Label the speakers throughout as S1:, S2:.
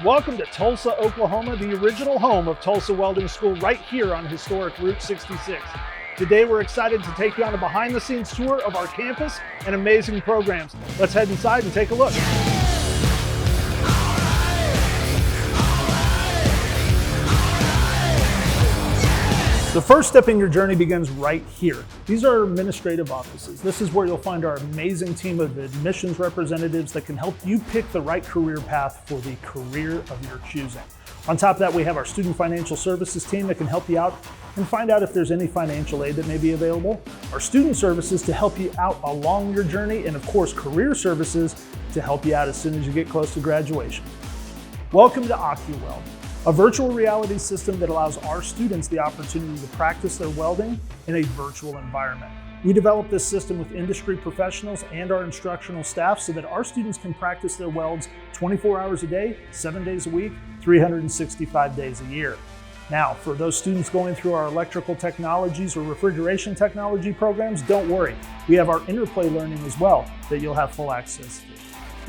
S1: Welcome to Tulsa, Oklahoma, the original home of Tulsa Welding School, right here on historic Route 66. Today we're excited to take you on a behind-the-scenes tour of our campus and amazing programs. Let's head inside and take a look. The first step in your journey begins right here. These are our administrative offices. This is where you'll find our amazing team of admissions representatives that can help you pick the right career path for the career of your choosing. On top of that, we have our student financial services team that can help you out and find out if there's any financial aid that may be available. Our student services to help you out along your journey, and of course, career services to help you out as soon as you get close to graduation. Welcome to AccuWeld, a virtual reality system that allows our students the opportunity to practice their welding in a virtual environment. We developed this system with industry professionals and our instructional staff so that our students can practice their welds 24 hours a day, 7 days a week, 365 days a year. Now, for those students going through our electrical technologies or refrigeration technology programs, don't worry. We have our interplay learning as well that you'll have full access to.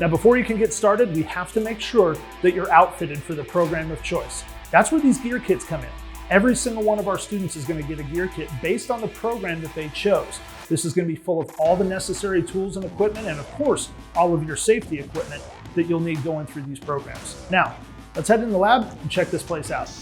S1: Now, before you can get started, we have to make sure that you're outfitted for the program of choice. That's where these gear kits come in. Every single one of our students is going to get a gear kit based on the program that they chose. This is going to be full of all the necessary tools and equipment, and of course, all of your safety equipment that you'll need going through these programs. Now, let's head in the lab and check this place out.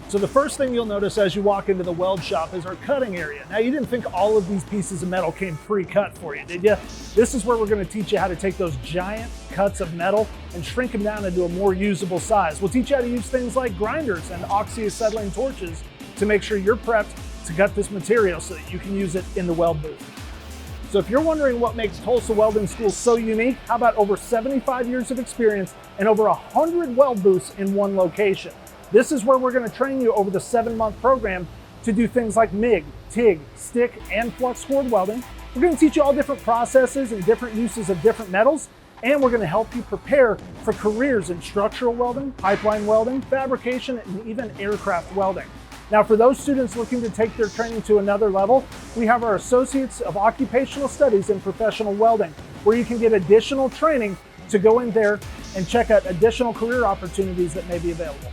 S1: So the first thing you'll notice as you walk into the weld shop is our cutting area. Now, you didn't think all of these pieces of metal came pre-cut for you, did you? This is where we're going to teach you how to take those giant cuts of metal and shrink them down into a more usable size. We'll teach you how to use things like grinders and oxyacetylene torches to make sure you're prepped to cut this material so that you can use it in the weld booth. So if you're wondering what makes Tulsa Welding School so unique, how about over 75 years of experience and over 100 weld booths in one location? This is where we're going to train you over the 7-month program to do things like MIG, TIG, stick, and flux cord welding. We're going to teach you all different processes and different uses of different metals, and we're going to help you prepare for careers in structural welding, pipeline welding, fabrication, and even aircraft welding. Now, for those students looking to take their training to another level, we have our Associates of Occupational Studies in Professional Welding, where you can get additional training to go in there and check out additional career opportunities that may be available.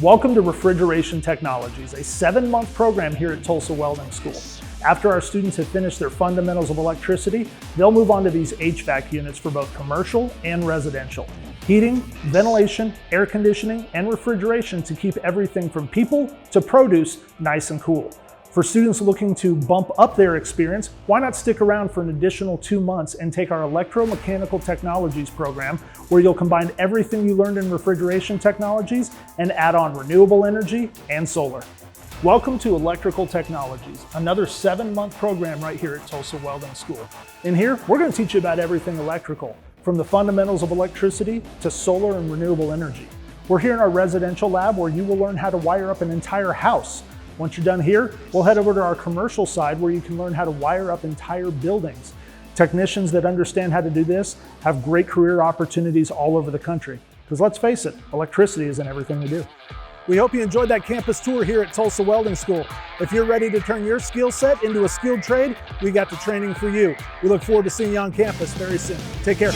S1: Welcome to Refrigeration Technologies, a 7-month program here at Tulsa Welding School. After our students have finished their fundamentals of electricity, they'll move on to these HVAC units for both commercial and residential. Heating, ventilation, air conditioning, and refrigeration to keep everything from people to produce nice and cool. For students looking to bump up their experience, why not stick around for an additional 2 months and take our Electromechanical Technologies program, where you'll combine everything you learned in refrigeration technologies and add on renewable energy and solar. Welcome to Electrical Technologies, another 7-month program right here at Tulsa Welding School. In here, we're going to teach you about everything electrical, from the fundamentals of electricity to solar and renewable energy. We're here in our residential lab where you will learn how to wire up an entire house. Once you're done here, we'll head over to our commercial side where you can learn how to wire up entire buildings. Technicians that understand how to do this have great career opportunities all over the country. Because let's face it, electricity isn't everything we do. We hope you enjoyed that campus tour here at Tulsa Welding School. If you're ready to turn your skill set into a skilled trade, we got the training for you. We look forward to seeing you on campus very soon. Take care.